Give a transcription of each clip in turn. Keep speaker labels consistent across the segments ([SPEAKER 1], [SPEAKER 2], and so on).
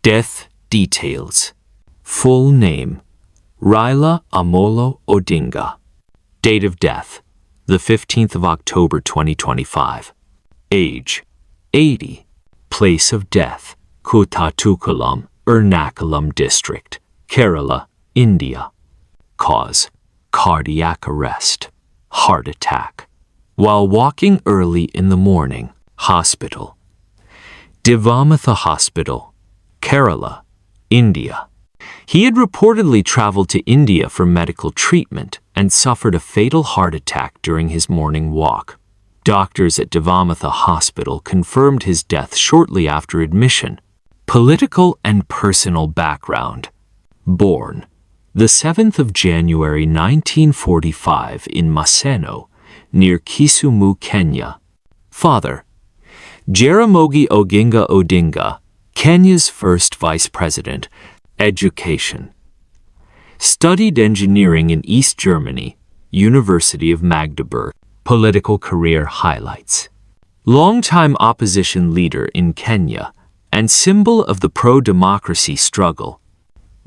[SPEAKER 1] Death details. Full name: Raila Amolo Odinga. Date of death: the 15th of October 2025. Age: 80. Place of death: Kutatukulam, Ernakulam District, Kerala, India. Cause: cardiac arrest, heart attack. While walking early in the morning. Hospital: Divamatha Hospital, Kerala, India. He had reportedly traveled to India for medical treatment and suffered a fatal heart attack during his morning walk. Doctors at Divamatha Hospital confirmed his death shortly after admission. Political and personal background. Born the 7th of January 1945 in Maseno, near Kisumu, Kenya. Father: Jaramogi Oginga Odinga, Kenya's first vice president. Education: studied engineering in East Germany, University of Magdeburg. Political career highlights: longtime opposition leader in Kenya and symbol of the pro-democracy struggle.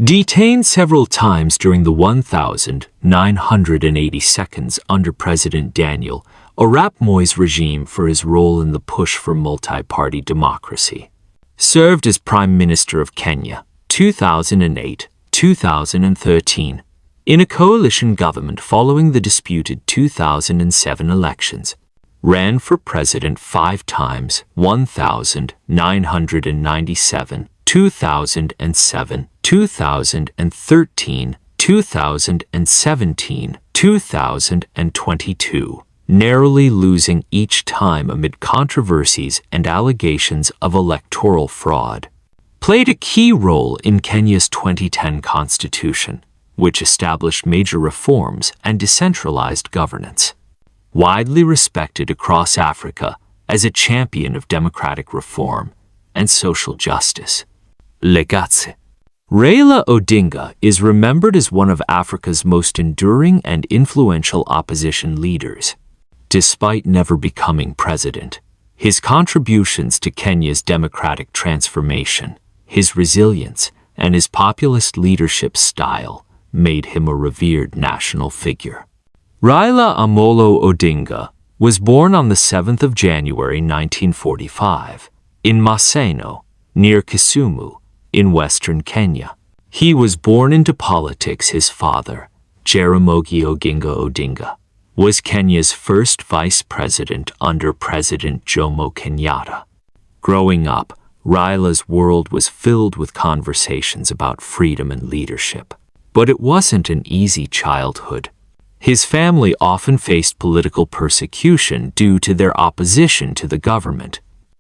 [SPEAKER 1] Detained several times during the 1980 seconds under President Daniel Arap Moi's regime for his role in the push for multi-party democracy. Served as Prime Minister of Kenya, 2008-2013, in a coalition government following the disputed 2007 elections. Ran for president 5 times, 1997, 2007, 2013, 2017, 2022, narrowly losing each time amid controversies and allegations of electoral fraud. Played a key role in Kenya's 2010 constitution, which established major reforms and decentralized governance. Widely respected across Africa as a champion of democratic reform and social justice. Legacy. Raila Odinga is remembered as one of Africa's most enduring and influential opposition leaders. Despite never becoming president, his contributions to Kenya's democratic transformation, his resilience, and his populist leadership style made him a revered national figure. Raila Amolo Odinga was born on the 7th of January 1945 in Maseno, near Kisumu, in western Kenya. He was born into politics. His father, Jaramogi Oginga Odinga, was Kenya's first vice president under President Jomo Kenyatta. Growing up, Raila's world was filled with conversations about freedom and leadership. But it wasn't an easy childhood. His family often faced political persecution due to their opposition to the government.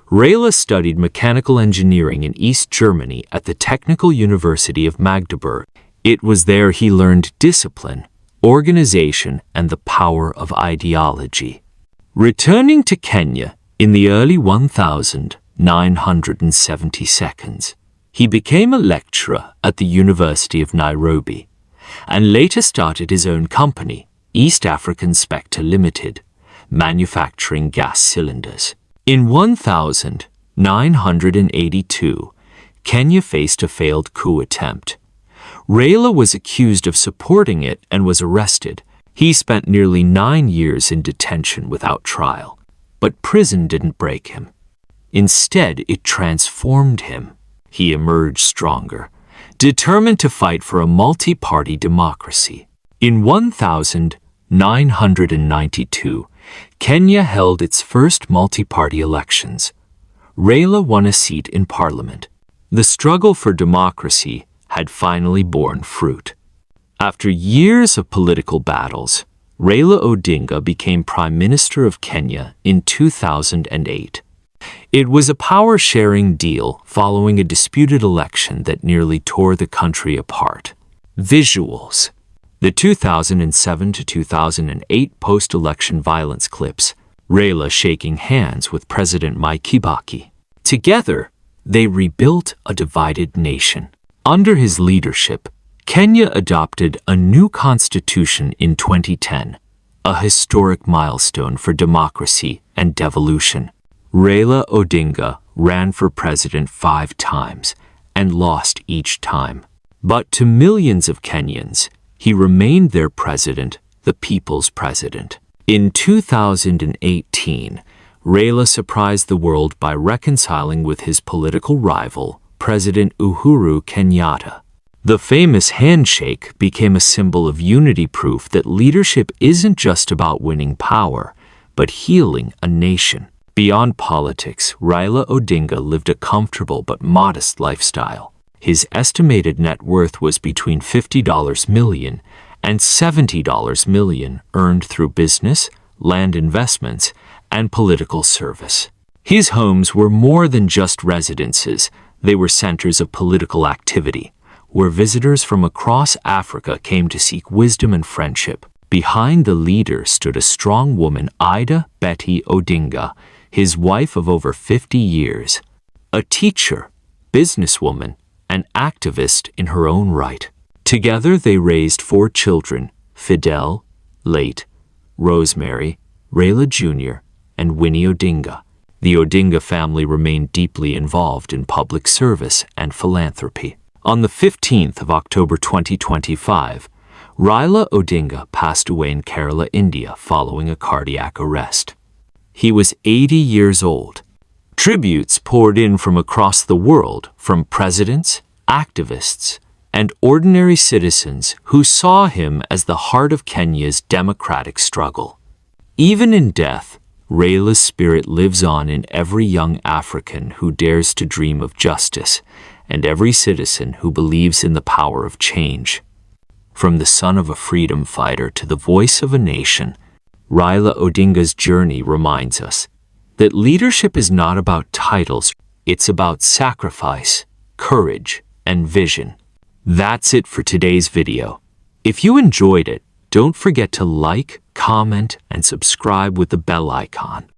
[SPEAKER 1] Raila studied mechanical engineering in East Germany at the Technical University of Magdeburg. It was there he learned discipline, organization, and the power of ideology. Returning to Kenya in the early 1970s, he became a lecturer at the University of Nairobi and later started his own company, East African Spectre Limited, manufacturing gas cylinders. In 1982, Kenya faced a failed coup attempt. Raila was accused of supporting it and was arrested. He spent nearly 9 years in detention without trial, but prison didn't break him. Instead, it transformed him. He emerged stronger, determined to fight for a multi-party democracy. In 1992, Kenya held its first multi-party elections. Raila won a seat in parliament. The struggle for democracy had finally borne fruit. After years of political battles, Raila Odinga became Prime Minister of Kenya in 2008. It was a power-sharing deal following a disputed election that nearly tore the country apart. Visuals. The 2007 to 2008 post-election violence clips, Raila shaking hands with President Mwai Kibaki. Together, they rebuilt a divided nation. Under his leadership, Kenya adopted a new constitution in 2010, a historic milestone for democracy and devolution. Raila Odinga ran for president 5 times and lost each time. But to millions of Kenyans, he remained their president, the people's president. In 2018, Raila surprised the world by reconciling with his political rival, President Uhuru Kenyatta. The famous handshake became a symbol of unity, proof that leadership isn't just about winning power, but healing a nation. Beyond politics, Raila Odinga lived a comfortable but modest lifestyle. His estimated net worth was between $50 million and $70 million, earned through business, land investments, and political service. His homes were more than just residences. They were centers of political activity, where visitors from across Africa came to seek wisdom and friendship. Behind the leader stood a strong woman, Ida Betty Odinga, his wife of over 50 years, a teacher, businesswoman, and activist in her own right. Together they raised 4 children: Fidel, late, Rosemary, Raila Jr., and Winnie Odinga. The Odinga family remained deeply involved in public service and philanthropy. On the 15th of October 2025, Raila Odinga passed away in Kerala, India, following a cardiac arrest. He was 80 years old. Tributes poured in from across the world, from presidents, activists, and ordinary citizens who saw him as the heart of Kenya's democratic struggle. Even in death, Raila's spirit lives on in every young African who dares to dream of justice, and every citizen who believes in the power of change. From the son of a freedom fighter to the voice of a nation, Raila Odinga's journey reminds us that leadership is not about titles, it's about sacrifice, courage, and vision. That's it for today's video. If you enjoyed it, don't forget to like, comment, and subscribe with the bell icon.